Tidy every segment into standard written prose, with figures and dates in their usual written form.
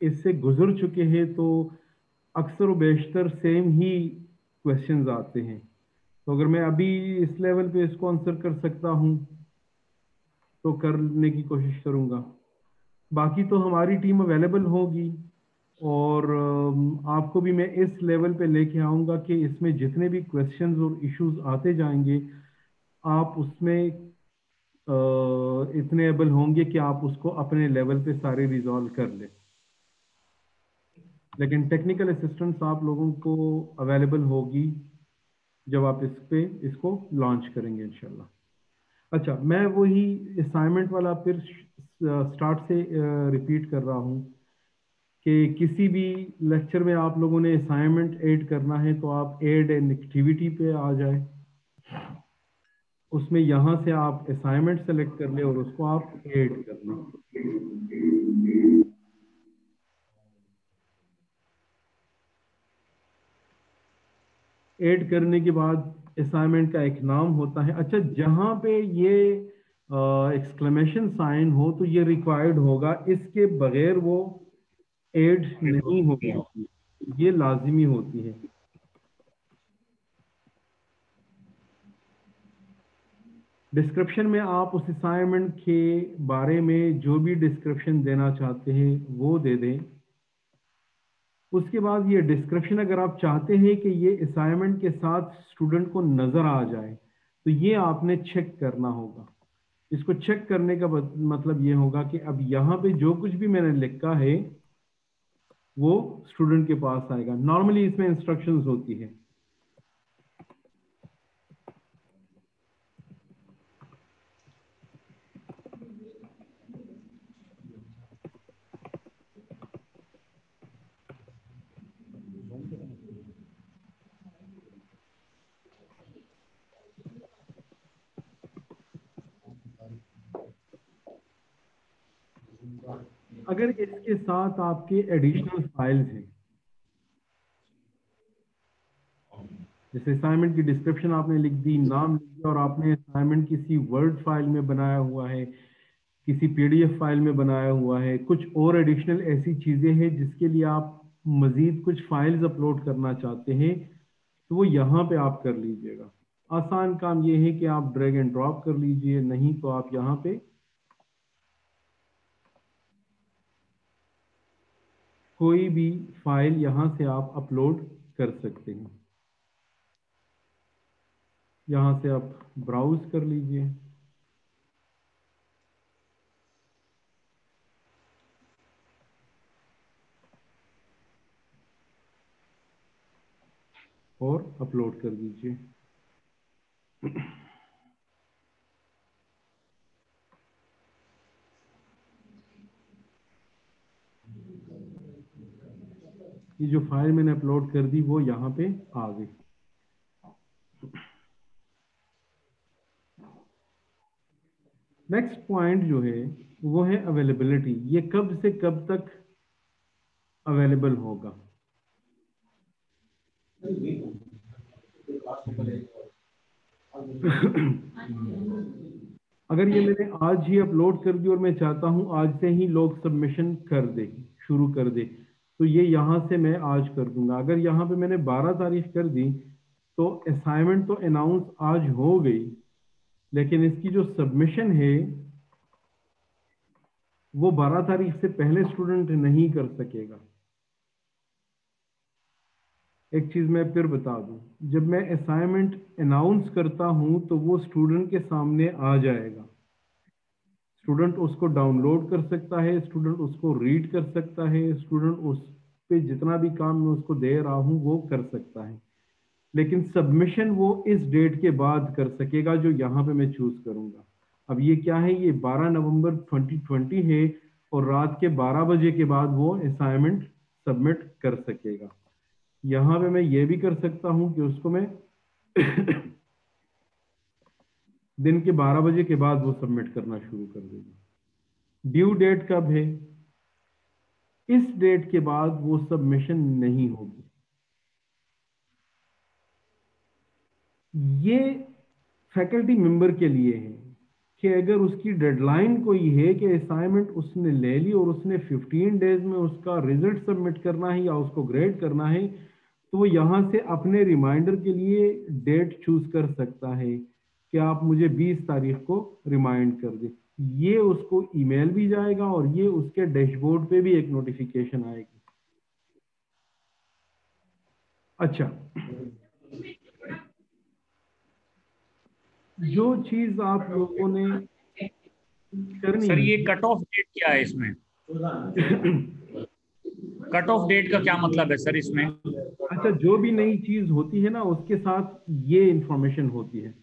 इससे गुजर चुके हैं तो अक्सर व बेशतर सेम ही क्वेश्चंस आते हैं। तो अगर मैं अभी इस लेवल पे इसको आंसर कर सकता हूँ तो करने की कोशिश करूँगा। बाकी तो हमारी टीम अवेलेबल होगी और आपको भी मैं इस लेवल पे लेके आऊँगा कि इसमें जितने भी क्वेश्चंस और इश्यूज आते जाएंगे आप उसमें इतने एबल होंगे कि आप उसको अपने लेवल पे सारे रिजॉल्व कर लें। लेकिन टेक्निकल असिस्टेंस आप लोगों को अवेलेबल होगी जब आप इसको लॉन्च करेंगे इंशाल्लाह। अच्छा, मैं वही असाइनमेंट वाला फिर स्टार्ट से रिपीट कर रहा हूँ कि किसी भी लेक्चर में आप लोगों ने असाइनमेंट ऐड करना है तो आप ऐड एन एक्टिविटी पे आ जाए, उसमें यहाँ से आप असाइनमेंट सेलेक्ट कर लें और उसको आप ऐड कर लें। ऐड करने के बाद असाइनमेंट का एक नाम होता है। अच्छा, जहाँ पे ये एक्सक्लेमेशन साइन हो तो ये रिक्वायर्ड होगा, इसके बगैर वो ऐड नहीं होगी, ये लाजिमी होती है। डिस्क्रिप्शन में आप उस असाइनमेंट के बारे में जो भी डिस्क्रिप्शन देना चाहते हैं वो दे दें। उसके बाद ये डिस्क्रिप्शन अगर आप चाहते हैं कि ये असाइनमेंट के साथ स्टूडेंट को नज़र आ जाए तो ये आपने चेक करना होगा। इसको चेक करने का मतलब ये होगा कि अब यहाँ पे जो कुछ भी मैंने लिखा है वो स्टूडेंट के पास आएगा। नॉर्मली इसमें इंस्ट्रक्शंस होती है। अगर इसके साथ आपके एडिशनल फाइल्स हैं, जैसे असाइनमेंट की डिस्क्रिप्शन आपने लिख दी, नाम लिख दिया और आपने असाइनमेंट किसी वर्ड फाइल में बनाया हुआ है, किसी पीडीएफ फाइल में बनाया हुआ है, कुछ और एडिशनल ऐसी चीज़ें हैं जिसके लिए आप मज़ीद कुछ फाइल्स अपलोड करना चाहते हैं तो वो यहाँ पे आप कर लीजिएगा। आसान काम ये है कि आप ड्रैग एंड ड्रॉप कर लीजिए, नहीं तो आप यहाँ पे कोई भी फाइल यहाँ से आप अपलोड कर सकते हैं। यहाँ से आप ब्राउज कर लीजिए और अपलोड कर दीजिए। ये जो फाइल मैंने अपलोड कर दी वो यहाँ पे आ गई। नेक्स्ट पॉइंट जो है वो है अवेलेबिलिटी। ये कब से कब तक अवेलेबल होगा। अगर ये मैंने आज ही अपलोड कर दी और मैं चाहता हूं आज से ही लोग सबमिशन कर दे, शुरू कर दे, तो ये यहां से मैं आज कर दूंगा। अगर यहाँ पे मैंने 12 तारीख कर दी तो असाइनमेंट तो अनाउंस आज हो गई, लेकिन इसकी जो सबमिशन है वो 12 तारीख से पहले स्टूडेंट नहीं कर सकेगा। एक चीज मैं फिर बता दूं, जब मैं असाइनमेंट अनाउंस करता हूं तो वो स्टूडेंट के सामने आ जाएगा। स्टूडेंट उसको डाउनलोड कर सकता है, स्टूडेंट उसको रीड कर सकता है, स्टूडेंट उस पे जितना भी काम मैं उसको दे रहा हूं वो कर सकता है। लेकिन सबमिशन वो इस डेट के बाद कर सकेगा जो यहाँ पे मैं चूज करूंगा। अब ये क्या है, ये 12 नवंबर 2020 है और रात के 12 बजे के बाद वो असाइनमेंट सबमिट कर सकेगा। यहाँ पे मैं ये भी कर सकता हूँ कि उसको मैं दिन के 12 बजे के बाद वो सबमिट करना शुरू कर देगा। ड्यू डेट कब है, इस डेट के बाद वो सबमिशन नहीं होगी। ये फैकल्टी मेंबर के लिए है कि अगर उसकी डेडलाइन कोई है कि असाइनमेंट उसने ले ली और उसने 15 डेज में उसका रिजल्ट सबमिट करना है या उसको ग्रेड करना है, तो वो यहाँ से अपने रिमाइंडर के लिए डेट चूज कर सकता है कि आप मुझे 20 तारीख को रिमाइंड कर दें। ये उसको ईमेल भी जाएगा और ये उसके डैशबोर्ड पे भी एक नोटिफिकेशन आएगी। अच्छा, जो चीज आप लोगों ने करनी सर ये है, कट ऑफ डेट क्या है इसमें? कट ऑफ डेट का क्या मतलब है सर इसमें? अच्छा, जो भी नई चीज होती है ना उसके साथ ये इंफॉर्मेशन होती है।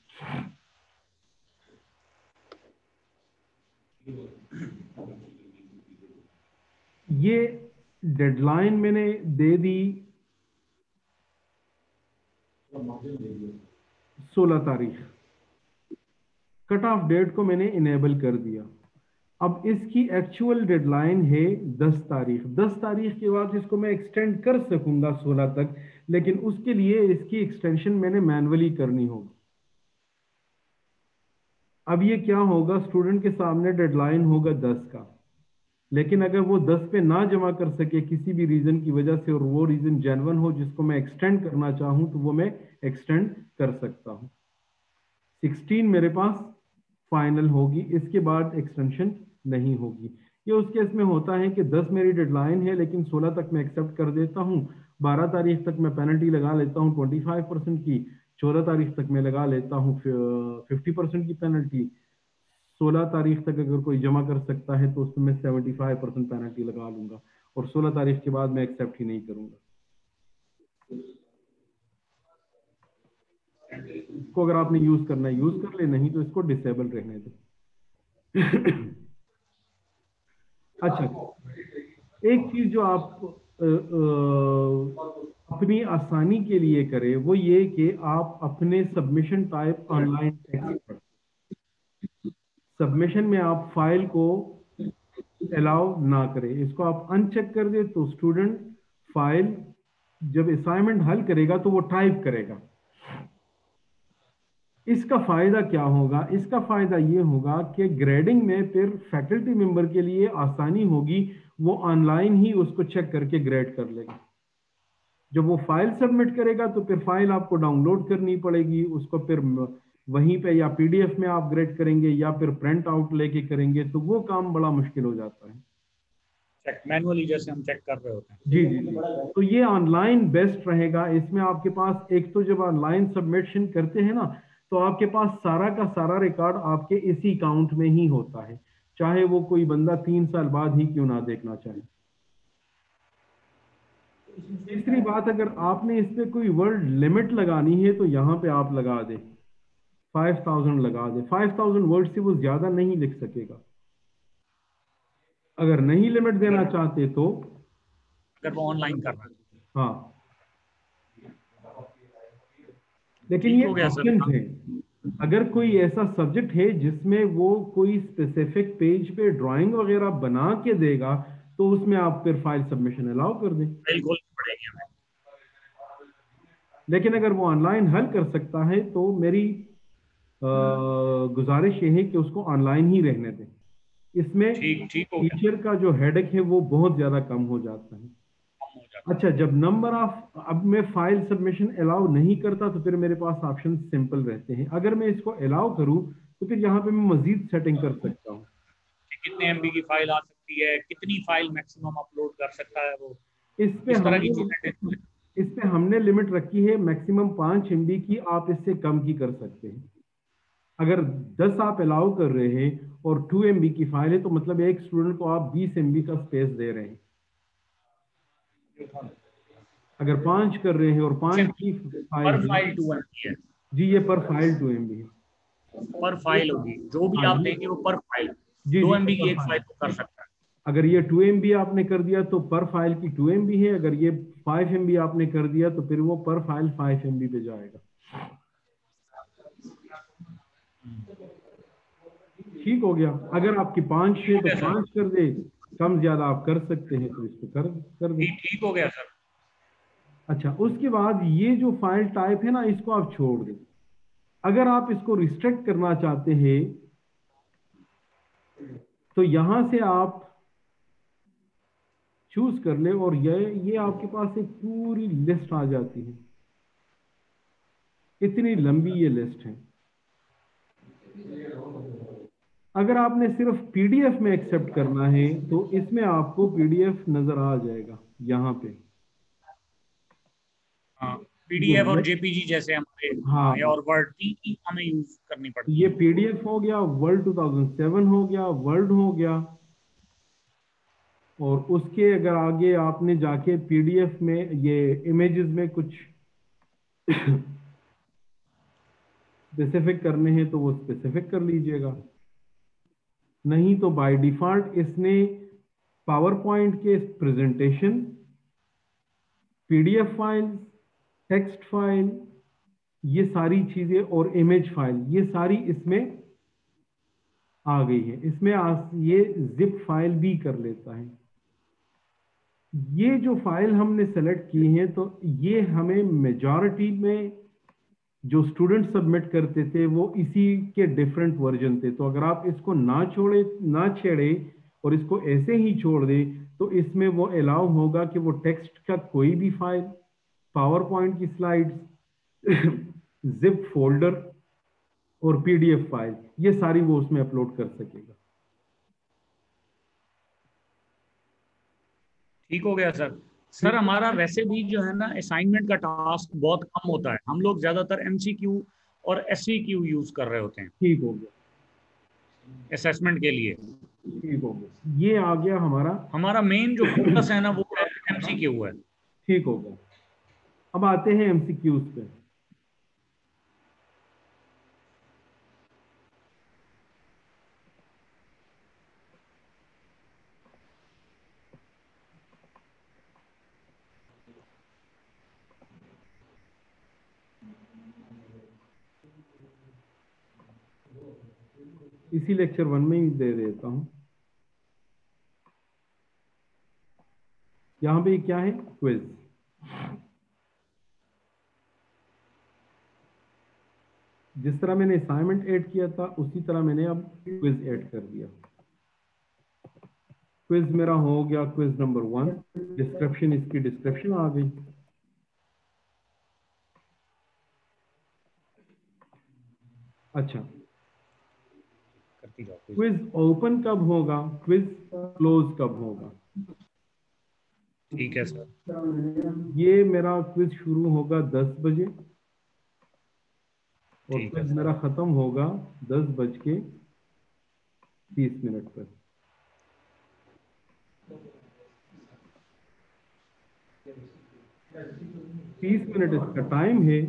ये डेडलाइन मैंने दे दी 16 तारीख, कट ऑफ डेट को मैंने इनेबल कर दिया। अब इसकी एक्चुअल डेडलाइन है 10 तारीख। 10 तारीख के बाद इसको मैं एक्सटेंड कर सकूंगा 16 तक, लेकिन उसके लिए इसकी एक्सटेंशन मैंने मैन्युअली करनी होगी। अब ये क्या होगा, स्टूडेंट के सामने डेडलाइन होगा 10 का, लेकिन अगर वो 10 पे ना जमा कर सके किसी भी रीजन की वजह से और वो रीजन जेन्युइन हो जिसको मैं एक्सटेंड करना चाहूं, तो वो मैं एक्सटेंड कर सकता हूं। 16 मेरे पास फाइनल होगी, इसके बाद एक्सटेंशन नहीं होगी। ये उस केस में होता है कि 10 मेरी डेडलाइन है लेकिन 16 तक मैं एक्सेप्ट कर देता हूँ, 12 तारीख तक मैं पेनल्टी लगा लेता हूँ 25% की, 14 तारीख तक मैं लगा लेता हूँ 50% की पेनल्टी, 16 तारीख तक अगर कोई जमा कर सकता है तो उसमें मैं 75% पेनल्टी लगा लूंगा, और 16 तारीख के बाद मैं एक्सेप्ट ही नहीं करूंगा। इसको अगर आपने यूज करना है यूज कर ले, नहीं तो इसको डिसेबल रहने दो। अच्छा, एक चीज जो आप अपनी आसानी के लिए करें वो ये कि आप अपने सबमिशन टाइप ऑनलाइन टेक्स्ट कर, सबमिशन में आप फाइल को अलाउ ना करें, इसको आप अनचेक कर दे तो स्टूडेंट फाइल जब असाइनमेंट हल करेगा तो वो टाइप करेगा। इसका फायदा क्या होगा, इसका फायदा ये होगा कि ग्रेडिंग में फिर फैकल्टी मेंबर के लिए आसानी होगी, वो ऑनलाइन ही उसको चेक करके ग्रेड कर लेगा। जब वो फाइल सबमिट करेगा तो फिर फाइल आपको डाउनलोड करनी पड़ेगी, उसको फिर वहीं पे या पीडीएफ में आप ग्रेड करेंगे या फिर प्रिंट आउट लेके करेंगे, तो वो काम बड़ा मुश्किल हो जाता है। चेक मैनुअली जैसे हम चेक कर रहे होते हैं। जी जी जी, तो ये ऑनलाइन बेस्ट रहेगा। इसमें आपके पास एक तो जब ऑनलाइन सबमिशन करते हैं ना, तो आपके पास सारा का सारा रिकॉर्ड आपके इसी अकाउंट में ही होता है, चाहे वो कोई बंदा 3 साल बाद ही क्यों ना देखना चाहे। तीसरी बात, अगर आपने इस पे कोई वर्ड लिमिट लगानी है तो यहाँ पे आप लगा दें 5000 लगा दें, 5000 वर्ड से वो ज्यादा नहीं लिख सकेगा। अगर नहीं लिमिट देना चाहते तो अगर वो ऑनलाइन कर रहा है। हाँ, लेकिन ठीक ये हो गया सर। ऑप्शंस है। अगर कोई ऐसा सब्जेक्ट है जिसमें वो कोई स्पेसिफिक पेज पे ड्राइंग वगैरह बना के देगा, तो उसमें आप फिर फाइल सबमिशन अलाउ कर दें। फाइल खोलनी पड़ेगी हमें। लेकिन अगर वो ऑनलाइन हल कर सकता है तो मेरी गुजारिश ये है कि उसको ऑनलाइन ही रहने दें। इसमें ठीक ठीक हो गया। टीचर का जो हेडेक है वो बहुत ज्यादा कम हो जाता है। कम हो जाता अच्छा, जब नंबर ऑफ, अब मैं फाइल सबमिशन अलाउ नहीं करता तो फिर मेरे पास ऑप्शन सिंपल रहते हैं। अगर मैं इसको अलाउ करूं तो फिर यहाँ पे मैं मजीद सेटिंग कर सकता हूँ। है। कितने एमबी की फाइल आ सकती है, कितनी फाइल मैक्सिमम अपलोड कर सकता है वो, इस पे इस तरह की हमने चीजें। इस पे हमने लिमिट रखी है मैक्सिमम 5 MB की, आप इससे कम की कर सकते हैं। अगर 10 आप अलाउ कर रहे हैं और 2 MB की फाइल है तो मतलब एक स्टूडेंट को आप 20 MB का स्पेस दे रहे हैं। अगर 5 कर रहे हैं और 5 की फाइल पर है, फाइल 2 MB है। जी ये पर फाइल 2 MB है। पर फाइल होगी जो भी हाँ आप जी, देंगे वो पर फाइल। जी दो जी ये एमबी की पर एक फाइल। फाइल को कर सकता है। अगर ये 2 MB आपने कर दिया तो पर फाइल की 2 MB है, अगर ये 5 MB आपने कर दिया तो फिर वो पर फाइल 5 MB पे जाएगा। ठीक हो गया। अगर आपकी 5 ठीक है हो तो गया सर। 5 कर दे, कम ज्यादा आप कर सकते हैं तो इसको कर दे। ठीक ठीक हो गया सर। अच्छा, उसके बाद ये जो फाइल टाइप है ना, इसको आप छोड़ दें। अगर आप इसको रिस्ट्रिक्ट करना चाहते हैं तो यहां से आप चूज कर ले और ये आपके पास एक पूरी लिस्ट आ जाती है। इतनी लंबी ये लिस्ट है। अगर आपने सिर्फ पीडीएफ में एक्सेप्ट करना है तो इसमें आपको पीडीएफ नजर आ जाएगा यहां पे। हाँ, ये पीडीएफ और जेपीजी जैसे हमारे, हाँ, या हाँ, और वर्ड की हमें यूज करनी पड़ती ये है। पीडीएफ हो गया, वर्ल्ड 2007 हो गया, वर्ड हो गया। और उसके अगर आगे आपने जाके पीडीएफ में ये इमेजेस में कुछ स्पेसिफिक करने हैं तो वो स्पेसिफिक कर लीजिएगा। नहीं तो बाय डिफॉल्ट इसने पावर पॉइंट के presentation, PDF file, text file, ये सारी चीजें और इमेज फाइल, ये सारी इसमें आ गई है। इसमें ये जिप फाइल भी कर लेता है। ये जो फाइल हमने सेलेक्ट की है तो ये हमें मेजॉरिटी में जो स्टूडेंट सबमिट करते थे वो इसी के डिफरेंट वर्जन थे। तो अगर आप इसको ना छेड़े और इसको ऐसे ही छोड़ दे तो इसमें वो अलाउ होगा कि वो टेक्स्ट का कोई भी फाइल, पावर पॉइंट की स्लाइड्स, जिप फोल्डर और पीडीएफ फाइल, ये सारी वो उसमें अपलोड कर सकेगा। ठीक हो गया सर। सर ठीक है, हमारा वैसे भी जो है ना असाइनमेंट का टास्क बहुत कम होता है, हम लोग ज्यादातर एमसीक्यू और एसवीक्यू यूज कर रहे होते हैं ठीक हो गया, असेसमेंट के लिए। ठीक हो गया, ये आ गया हमारा। हमारा मेन जो फोकस है ना वो है एमसीक्यू है। ठीक हो गया। अब आते हैं एमसीक्यूज पे। इसी लेक्चर 1 में ही दे देता हूं। यहां पे क्या है, क्विज। जिस तरह मैंने असाइनमेंट ऐड किया था उसी तरह मैंने अब क्विज ऐड कर दिया। क्विज मेरा हो गया, क्विज नंबर 1। डिस्क्रिप्शन, इसकी डिस्क्रिप्शन आ गई। अच्छा, करती जाओ कुछ। क्विज ओपन कब होगा, क्विज क्लोज कब होगा? ठीक है सर। ये मेरा क्विज शुरू होगा 10 बजे और ठीक है क्विज सर। मेरा खत्म होगा 10:30 पर। 30 मिनट इसका टाइम है।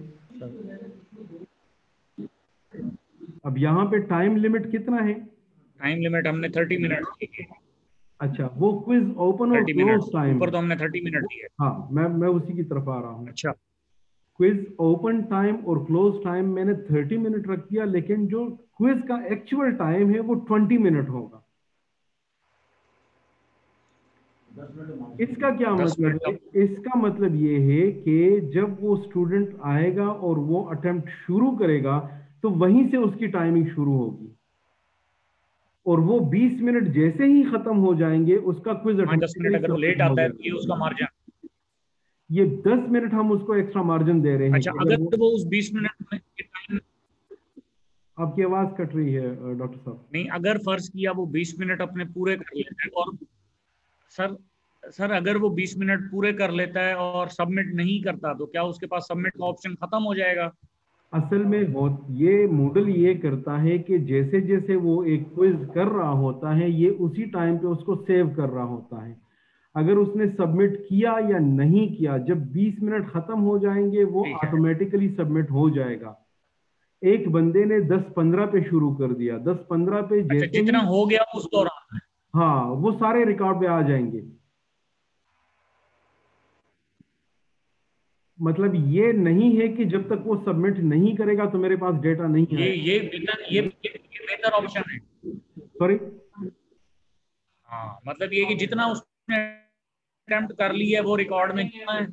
अब यहाँ पे टाइम लिमिट कितना है? टाइम लिमिट हमने 30 मिनट की है। अच्छा, वो क्विज ओपन और 30 मिनट, क्लोज टाइम ऊपर है। तो हमने 30 मिनट दी है। हाँ, मैं उसी की तरफ आ रहा हूँ। अच्छा। क्विज ओपन टाइम और क्लोज टाइम मैंने 30 मिनट रख दिया, लेकिन जो क्विज का एक्चुअल टाइम है वो 20 मिनट होगा। इसका क्या 10 मिनट मतलब है? तक। इसका मतलब ये है कि जब वो स्टूडेंट आएगा और वो अटेम्प्ट शुरू करेगा तो वहीं से उसकी टाइमिंग शुरू होगी और वो 20 मिनट जैसे ही खत्म हो जाएंगे उसका क्विज 5-10 मिनट ऑटोमेटिकली अगर वो सबमिट लेट हो आता है तो ये जाएगा। उसका मार्जिन। ये 10 मिनट हम उसको एक्स्ट्रा मार्जिन दे रहे हैं अच्छा, कि अगर वो। अगर वो उस 20 मिनट में टाइम, आपकी आवाज कट रही है डॉक्टर साहब। नहीं, अगर फर्ज किया वो 20 मिनट अपने पूरे कर लेता है और सर सर अगर वो 20 मिनट पूरे कर लेता है और सबमिट नहीं करता तो क्या उसके पास सबमिट का ऑप्शन खत्म हो जाएगा? असल में हो, ये मूडल ये करता है कि जैसे जैसे वो एक क्विज कर रहा होता है ये उसी टाइम पे उसको सेव कर रहा होता है। अगर उसने सबमिट किया या नहीं किया, जब 20 मिनट खत्म हो जाएंगे वो ठीक है। ऑटोमेटिकली सबमिट हो जाएगा। एक बंदे ने 10:15 पे शुरू कर दिया, 10:15 पे अच्छा, जैसे जितना ही, हो गया उस दौरान। हाँ, वो सारे रिकॉर्ड पे आ जाएंगे। मतलब ये नहीं है कि जब तक वो सबमिट नहीं करेगा तो मेरे पास डेटा नहीं आएगा। ये बेहतर ऑप्शन है। सॉरी। हाँ, मतलब ये कि जितना उसने अटेम्प्ट कर लिया है वो रिकॉर्ड में कितना है।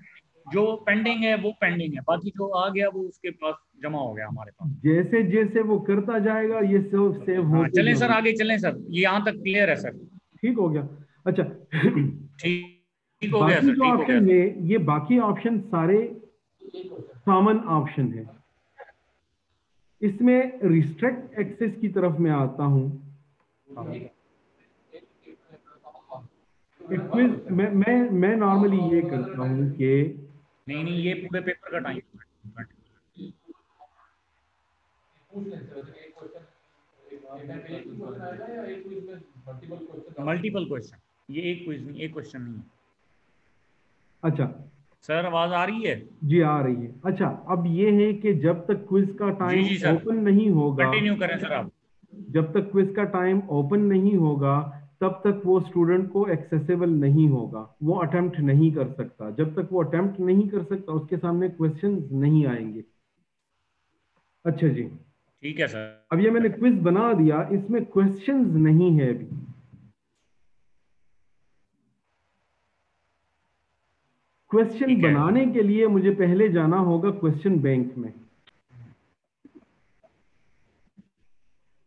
जो पेंडिंग है वो पेंडिंग है, बाकी जो आ गया वो उसके पास जमा हो गया हमारे पास। जैसे जैसे वो करता जाएगा ये सब सेव हाँ होते चलें सर, जाएंगे। आगे चलें सर, ये यहाँ तक क्लियर है सर। ठीक हो गया। अच्छा ठीक ठीक हो गया बाकी सर, जो ठीक हो गया ऑप्शन सर। है, ये बाकी ऑप्शन सारे कॉमन ऑप्शन है। इसमें रिस्ट्रिक्ट एक्सेस की तरफ मैं आता हूं। हाँ। क्विज मैं नॉर्मली ये करता हूं कि नहीं नहीं, ये पूरे पेपर का टाइम है। मल्टीपल क्वेश्चन, ये एक क्विज नहीं, एक क्वेश्चन नहीं है। अच्छा सर आवाज आ रही है? जी आ रही है। अच्छा अब ये है कि जब तक क्विज का जी टाइम जी सर, ओपन नहीं होगा, कंटिन्यू करें सर आप। जब तक क्विज का टाइम ओपन नहीं होगा तब तक वो स्टूडेंट को एक्सेसिबल नहीं होगा, वो अटेम्प्ट नहीं कर सकता। जब तक वो अटेम्प्ट नहीं कर सकता उसके सामने क्वेश्चन नहीं आएंगे। अच्छा जी, ठीक है अब ये मैंने सर। क्विज बना दिया, इसमें क्वेश्चंस नहीं है अभी। क्वेश्चन ठीक है बनाने के लिए मुझे पहले जाना होगा क्वेश्चन बैंक में।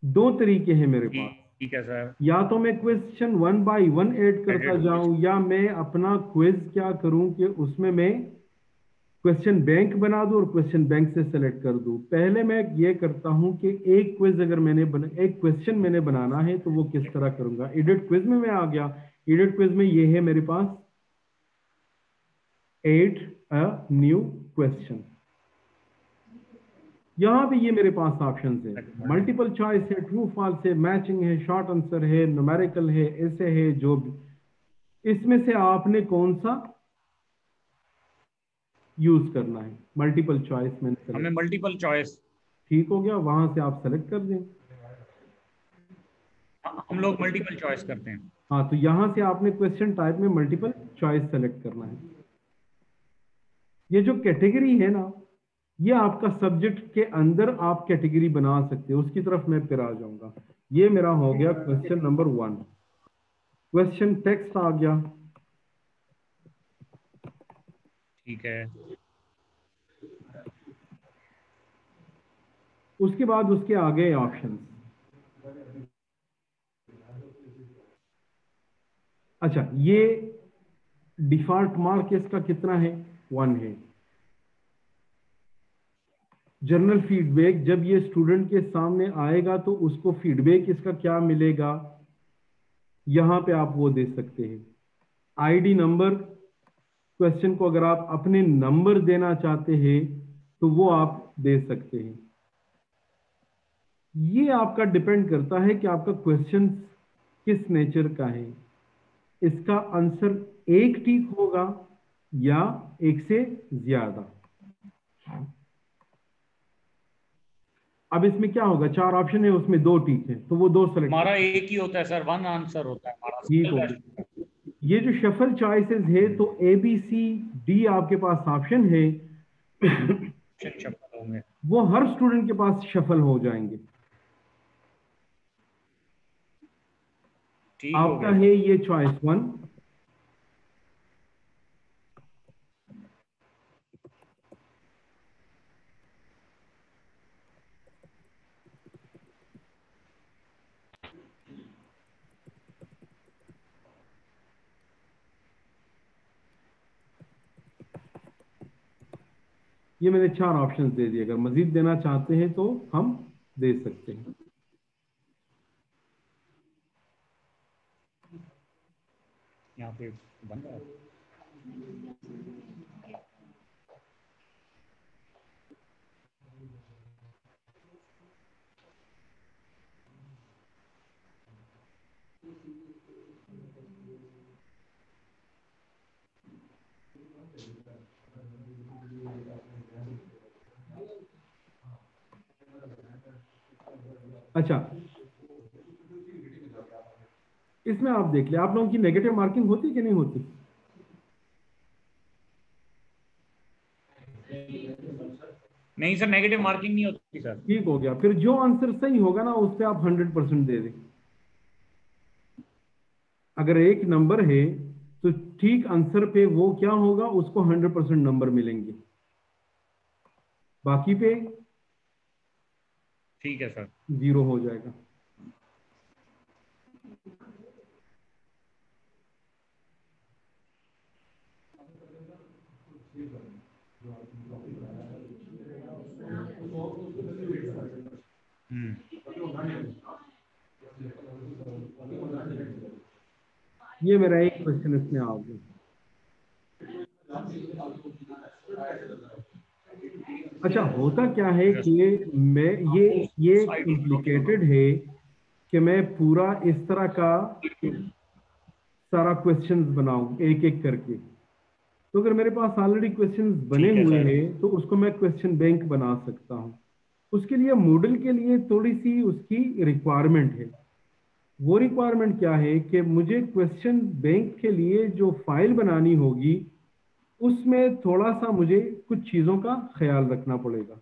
दो तरीके हैं मेरे पास, ठीक है सर। या तो मैं question one by one add करता एडिट जाऊं, या मैं अपना क्विज क्या करूं कि उसमें मैं क्वेश्चन बैंक बना दूं और क्वेश्चन बैंक से सेलेक्ट कर दूं। पहले मैं ये करता हूं कि एक क्विज अगर एक क्वेश्चन मैंने बनाना है तो वो किस तरह करूंगा। एडिट क्विज में मैं आ गया। एडिट क्विज में ये है मेरे पास एड अ न्यू क्वेश्चन। यहां पे ये मेरे पास ऑप्शन है, मल्टीपल चॉइस है, ट्रू फॉल्स है, मैचिंग है, शॉर्ट आंसर है, न्यूमेरिकल है, ऐसे है जो भी। इसमें से आपने कौन सा यूज करना है? मल्टीपल चॉइस मैंने हमें सेलेक्ट। Multiple choice. ठीक हो गया, वहां से आप सेलेक्ट कर दें। हम लोग मल्टीपल चॉइस करते हैं। हाँ तो यहां से आपने क्वेश्चन टाइप में मल्टीपल चॉइस सेलेक्ट करना है। ये जो कैटेगरी है ना, ये आपका सब्जेक्ट के अंदर आप कैटेगरी बना सकते हो, उसकी तरफ मैं फिर आ जाऊंगा। ये मेरा हो गया क्वेश्चन नंबर 1। क्वेश्चन टेक्स्ट आ गया। ठीक है। उसके बाद उसके आगे ऑप्शन। अच्छा ये डिफॉल्ट मार्क इसका कितना है? 1 है। जनरल फीडबैक, जब ये स्टूडेंट के सामने आएगा तो उसको फीडबैक इसका क्या मिलेगा, यहां पे आप वो दे सकते हैं। आईडी नंबर, क्वेश्चन को अगर आप अपने नंबर देना चाहते हैं तो वो आप दे सकते हैं। ये आपका डिपेंड करता है कि आपका क्वेश्चन किस नेचर का है। इसका आंसर एक ठीक होगा या एक से ज्यादा। अब इसमें क्या होगा, 4 ऑप्शन है उसमें 2 ठीक है तो वो 2 सेलेक्ट हमारा कर। एक ही होता है सर, वन आंसर होता है हमारा, ठीक सिंगल हो रेशनल। गया। ये जो शफल चॉइसेस है तो ए बी सी डी आपके पास ऑप्शन है। शब्द होंगे। वो हर स्टूडेंट के पास शफल हो जाएंगे। ठीक हो आपका गया है सर। ये चॉइस 1। ये मैंने 4 ऑप्शन दे दिए, अगर मजीद देना चाहते हैं तो हम दे सकते हैं। यहाँ पे बन रहा है। अच्छा इसमें आप देख ले, आप लोगों की नेगेटिव मार्किंग होती कि नहीं होती? नहीं सर, नेगेटिव मार्किंग नहीं होती सर। ठीक हो गया, फिर जो आंसर सही होगा ना उस पर आप 100% दे दें। अगर एक नंबर है तो ठीक आंसर पे वो क्या होगा, उसको 100% नंबर मिलेंगे, बाकी पे ठीक है सर। 0 हो जाएगा। ये मेरा एक क्वेश्चन इसमें आ गया। अच्छा, होता क्या है कि मैं ये कॉम्प्लिकेटेड है कि मैं पूरा इस तरह का सारा क्वेश्चंस बनाऊं एक एक करके। तो अगर मेरे पास ऑलरेडी क्वेश्चंस बने ठीक है हुए सर। हैं तो उसको मैं क्वेश्चन बैंक बना सकता हूं। उसके लिए मॉडल के लिए थोड़ी सी उसकी रिक्वायरमेंट है। वो रिक्वायरमेंट क्या है कि मुझे क्वेश्चन बैंक के लिए जो फाइल बनानी होगी उसमें थोड़ा सा मुझे कुछ चीजों का ख्याल रखना पड़ेगा।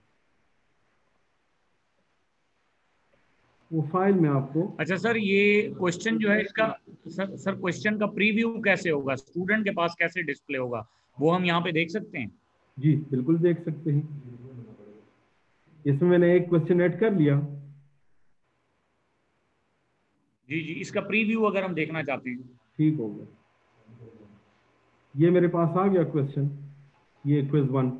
वो फाइल में आपको, अच्छा सर, ये क्वेश्चन जो है इसका, सर क्वेश्चन का प्रीव्यू कैसे होगा, स्टूडेंट के पास कैसे डिस्प्ले होगा, वो हम यहाँ पे देख सकते हैं? जी बिल्कुल देख सकते हैं। इसमें मैंने एक क्वेश्चन ऐड कर लिया। जी जी, इसका प्रीव्यू अगर हम देखना चाहते हैं। ठीक हो गया, ये मेरे पास आ गया क्वेश्चन, ये क्विज 1।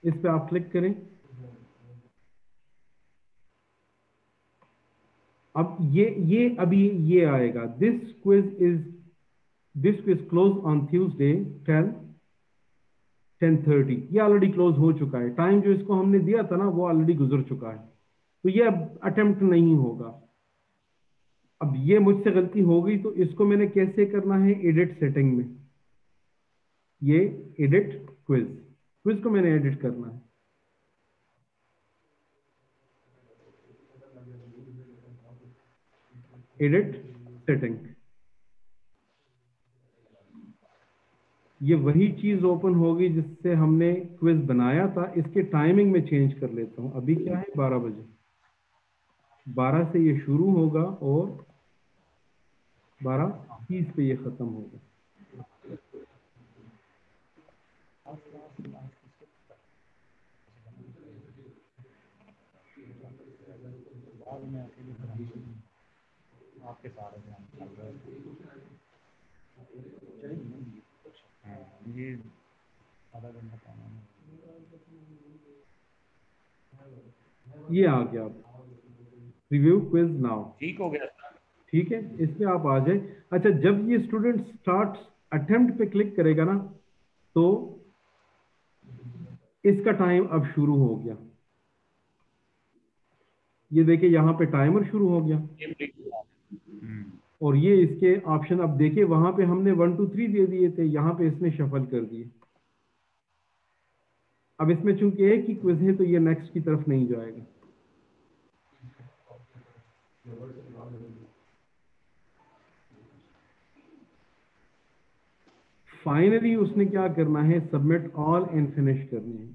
इस पे आप क्लिक करें। अब ये अभी ये आएगा, this quiz close on Tuesday 10:30। ये ऑलरेडी क्लोज हो चुका है, टाइम जो इसको हमने दिया था ना वो ऑलरेडी गुजर चुका है, तो ये अब अटेम्प्ट नहीं होगा। अब ये मुझसे गलती हो गई, तो इसको मैंने कैसे करना है, एडिट सेटिंग में, ये एडिट क्विज, क्विज को मैंने एडिट करना है। एडिट सेटिंग, ये वही चीज ओपन होगी जिससे हमने क्विज बनाया था। इसके टाइमिंग में चेंज कर लेता हूं, अभी क्या है 12 बजे, 12 से ये शुरू होगा और 12:30 पे ये खत्म होगा। आपके सारे ये आधा घंटा ये आ गया, रिव्यू क्विज नाउ। ठीक हो गया। ठीक है, इसमें आप आ जाए। अच्छा, जब ये स्टूडेंट स्टार्ट अटेम्प्ट पे क्लिक करेगा ना, तो इसका टाइम अब शुरू हो गया। ये देखिए यहाँ पे टाइमर शुरू हो गया, और ये इसके ऑप्शन अब देखिए, वहां पे हमने 1 2 3 दे दिए थे, यहाँ पे इसने शफल कर दिए। अब इसमें चूंकि एक ही क्विज है तो ये नेक्स्ट की तरफ नहीं जाएगा। फाइनली उसने क्या करना है, सबमिट ऑल एंड फिनिश करनी है।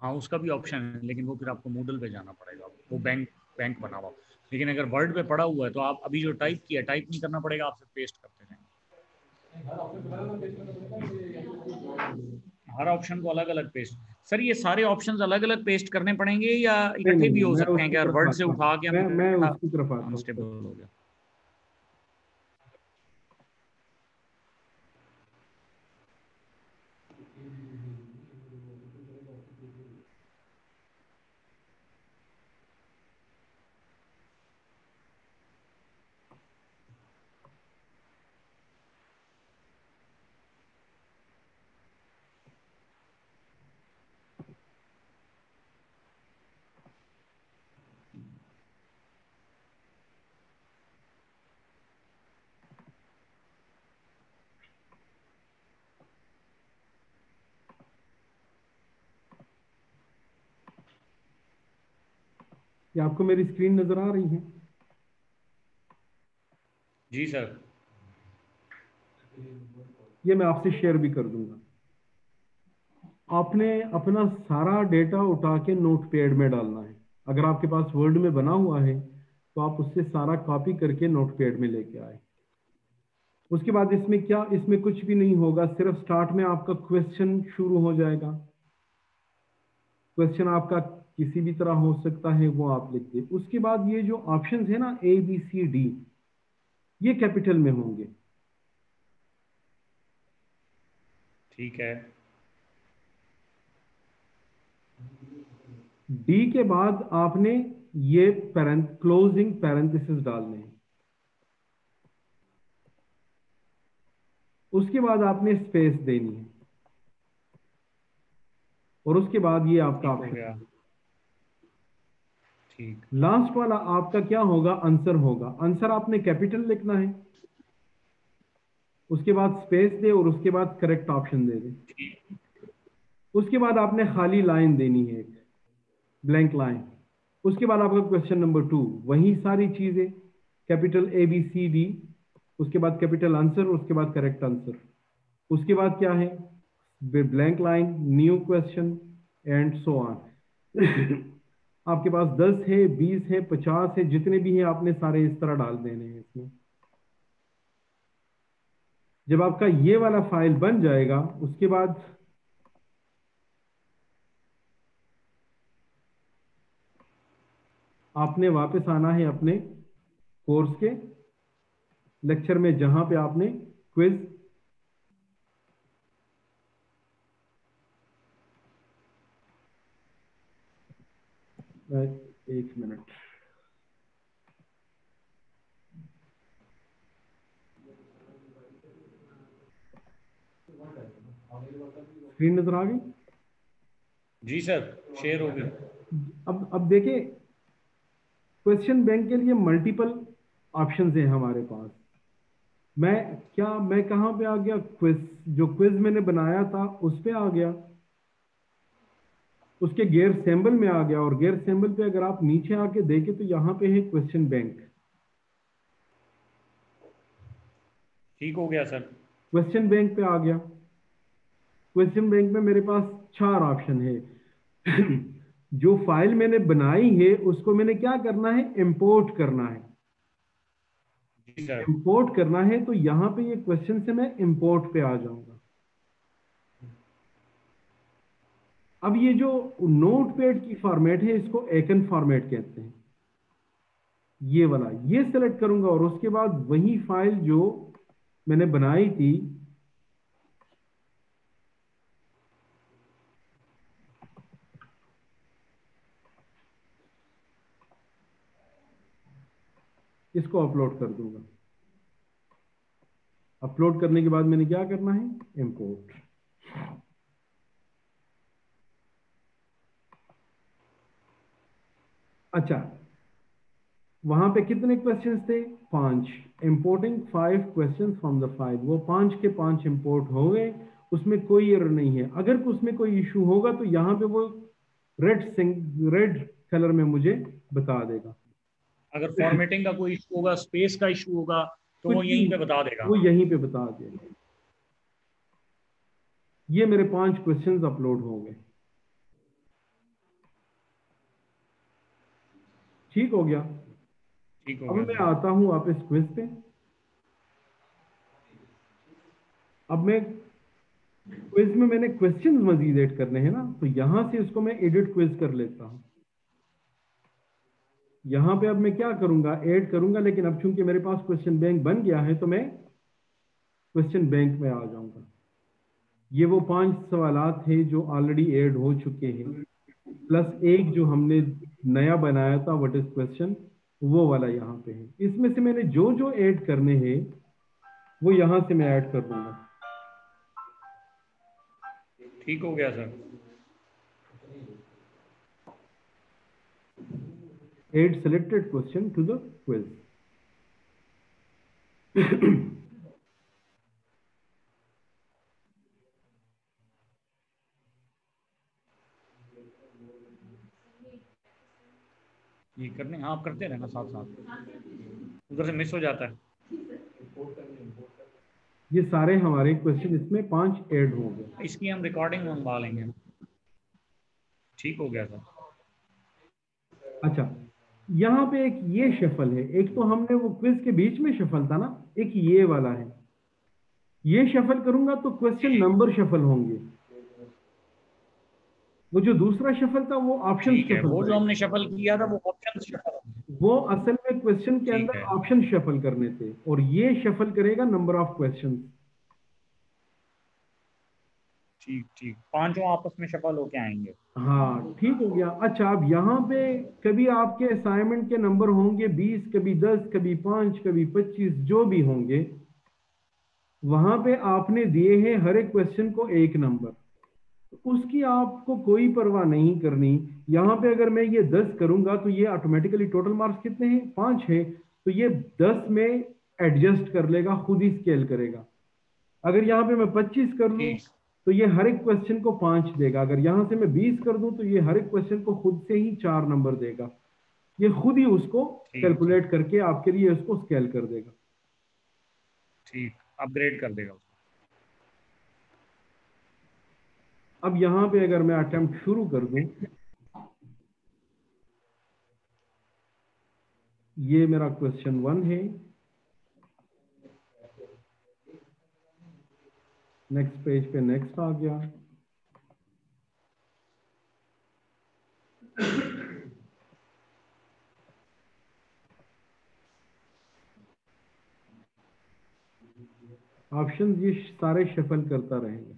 हाँ, उसका भी ऑप्शन है, लेकिन वो फिर आपको मूडल पे जाना पड़ेगा, वो बैंक बैंक बना हुआ। लेकिन अगर वर्ड पे पड़ा हुआ है तो आप अभी जो टाइप किया, टाइप नहीं करना पड़ेगा, आपसे पेस्ट करते जाएंगे। हर ऑप्शन को अलग अलग पेस्ट। सर ये सारे ऑप्शंस अलग अलग पेस्ट करने पड़ेंगे या नहीं इकट्ठे नहीं भी नहीं, हो मैं सकते हैं? उसकी कि अगर तरफ वर्ड से आता हूँ, उठा के हम मैं इकट्ठा उसकी तरफ आता हूँ। अनस्टेबल हो गया। क्या आपको मेरी स्क्रीन नजर आ रही है? जी सर। ये मैं आपसे शेयर भी कर दूंगा। आपने अपना सारा डेटा उठा के नोटपैड में डालना है। अगर आपके पास वर्ड में बना हुआ है तो आप उससे सारा कॉपी करके नोटपैड में लेके आए। उसके बाद इसमें क्या, इसमें कुछ भी नहीं होगा, सिर्फ स्टार्ट में आपका क्वेश्चन शुरू हो जाएगा। क्वेश्चन आपका किसी भी तरह हो सकता है, वो आप लिख दें। उसके बाद ये जो ऑप्शंस है ना ABCD, ये कैपिटल में होंगे। ठीक है। डी के बाद आपने ये क्लोजिंग पैरेंथेसिस डालने हैं। उसके बाद आपने स्पेस देनी है और उसके बाद ये आपका ठीक हो ऑप्शन गया। है। ठीक। लास्ट वाला आपका क्या होगा, आंसर होगा। आंसर आपने कैपिटल लिखना है, उसके बाद स्पेस दे और उसके बाद करेक्ट ऑप्शन दे दे। उसके बाद आपने खाली लाइन देनी है, एक ब्लैंक लाइन। उसके बाद आपका क्वेश्चन नंबर 2, वही सारी चीजें, कैपिटल ABCD, उसके बाद कैपिटल आंसर, उसके बाद करेक्ट आंसर। उसके बाद क्या है, blank line, new question and so on. आपके पास 10 है, 20 है, 50 है, जितने भी हैं आपने सारे इस तरह डाल देने हैं इसमें। जब आपका ये वाला फाइल बन जाएगा, उसके बाद आपने वापस आना है अपने कोर्स के लेक्चर में, जहां पे आपने क्विज, एक मिनट, स्क्रीन नजर आ गई? जी सर, शेयर हो गई। अब देखिए, क्वेश्चन बैंक के लिए मल्टीपल ऑप्शंस हैं हमारे पास। मैं कहां पे आ गया, क्विज, जो क्विज मैंने बनाया था उस पे आ गया, उसके गेयर सिंबल में आ गया। और गेयर सिंबल पे अगर आप नीचे आके देखें तो यहां पे है क्वेश्चन बैंक। ठीक हो गया सर। क्वेश्चन बैंक पे आ गया। क्वेश्चन बैंक में मेरे पास 4 ऑप्शन है। जो फाइल मैंने बनाई है उसको मैंने क्या करना है, इंपोर्ट करना है। जी सर। इंपोर्ट करना है तो यहां पे ये क्वेश्चन से मैं इंपोर्ट पे आ जाऊंगा। अब ये जो नोटपैड की फॉर्मेट है, इसको एकन फॉर्मेट कहते हैं। ये वाला ये सेलेक्ट करूंगा और उसके बाद वही फाइल जो मैंने बनाई थी, इसको अपलोड कर दूंगा। अपलोड करने के बाद मैंने क्या करना है, इंपोर्ट। अच्छा, वहां पे कितने क्वेश्चंस थे, 5। Importing 5 questions from the file, वो 5 के 5 इंपोर्ट हो गए। उसमें कोई एरर नहीं है। अगर उसमें कोई इशू होगा तो यहां पे वो रेड कलर में मुझे बता देगा। अगर फॉर्मेटिंग का कोई इशू होगा, स्पेस का इशू होगा, तो कुछ वो भी यहीं पे बता देगा। वो यहीं पे बता देगा। ये मेरे 5 क्वेश्चंस अपलोड हो गए। ठीक हो गया। ठीक हो अब गया मैं सर। आता हूं वापस क्विज पे। अब मैं क्विज में मैंने क्वेश्चंस मजीद ऐड करने हैं ना, तो यहां से इसको मैं एडिट क्विज कर लेता हूं। यहां पे अब मैं क्या करूंगा, ऐड करूंगा, लेकिन अब चूंकि मेरे पास क्वेश्चन बैंक बन गया है तो मैं क्वेश्चन बैंक में आ जाऊंगा। ये वो 5 सवालात थे जो ऑलरेडी ऐड हो चुके हैं, प्लस एक जो हमने नया बनाया था, व्हाट इज क्वेश्चन, वो वाला यहाँ पे है। इसमें से मैंने जो जो ऐड करने हैं वो यहां से मैं ऐड कर दूंगा। ठीक हो गया sir. Add selected question to the quiz. ये करने आप करते रहना साथ साथ, उधर से मिस हो जाता है। ये सारे हमारे क्वेश्चन इसमें 5 ऐड हो गए। इसकी हम रिकॉर्डिंग मंगवा लेंगे। ठीक हो गया सर। अच्छा, यहाँ पे एक ये शफल है, एक तो हमने वो क्विज के बीच में शफल था ना, एक ये वाला है। ये शफल करूंगा तो क्वेश्चन नंबर शफल होंगे। वो जो दूसरा शफल था वो ऑप्शन ठीक है, शफल वो था। जो हमने शफल किया था वो ऑप्शन शफल। वो असल में क्वेश्चन के ठीक अंदर है। ऑप्शन शफल करने थे, और ये शफल करेगा नंबर ऑफ क्वेश्चन। ठीक ठीक, पांचों आपस में शफल होके आएंगे। हाँ ठीक हो गया। अच्छा, अब यहाँ पे कभी आपके असाइनमेंट के नंबर होंगे 20, कभी 10, कभी 5, कभी 25, जो भी होंगे, वहां पे आपने दिए हैं हर एक क्वेश्चन को 1 नंबर, उसकी आपको कोई परवाह नहीं करनी। यहाँ पे अगर मैं ये 10 करूंगा तो ये ऑटोमेटिकली टोटल मार्क्स कितने हैं, 5 है, तो ये 10 में एडजस्ट कर लेगा, खुद ही स्केल करेगा। अगर यहाँ पे मैं 25 कर लूं ठीक तो ये हर एक क्वेश्चन को 5 देगा। अगर यहाँ से मैं 20 कर दूं तो ये हर एक क्वेश्चन को खुद से ही 4 नंबर देगा। ये खुद ही उसको ठीक ठीक कैलकुलेट करके आपके लिए उसको स्केल कर देगा। ठीक, अपग्रेड कर देगा उसको। अब यहाँ पे अगर मैं अटेम्प्ट शुरू कर दूं, ये मेरा क्वेश्चन 1 है। नेक्स्ट पेज पे नेक्स्ट आ गया। ऑप्शन ये सारे शफल करता रहेगा।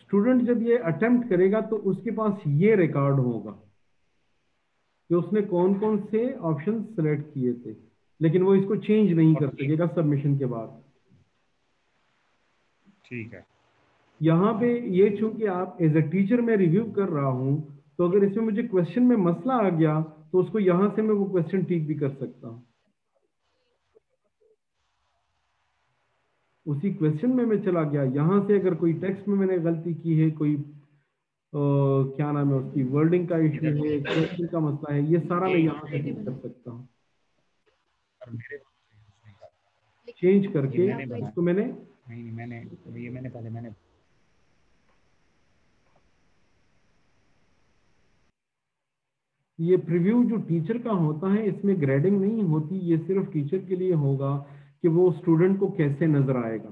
स्टूडेंट जब ये अटेम्प्ट करेगा तो उसके पास ये रिकॉर्ड होगा कि उसने कौन कौन से ऑप्शन सेलेक्ट किए थे, लेकिन वो इसको चेंज नहीं और कर सकेगा सबमिशन के बाद। ठीक है। यहाँ पे ये चूंकि आप एज अ टीचर मैं रिव्यू कर रहा हूँ, तो अगर इसमें मुझे क्वेश्चन में मसला आ गया तो उसको यहाँ से मैं वो क्वेश्चन ठीक भी कर सकता हूँ। उसी क्वेश्चन में मैं चला गया, यहाँ से अगर कोई टेक्स्ट में मैंने गलती की है, कोई क्या नाम है उसकी, वर्डिंग का इश्यू इधर है, क्वेश्चन का मसला है, ये सारा मैं यहाँ से ठीक कर सकता हूँ। और मेरे चेंज ये करके मैंने बनाया। इसको मैंने, नहीं नहीं, ये मैंने पहले मैंने ये प्रीव्यू जो टीचर का होता है इसमें ग्रेडिंग नहीं होती, ये सिर्फ टीचर के लिए होगा कि वो स्टूडेंट को कैसे नजर आएगा।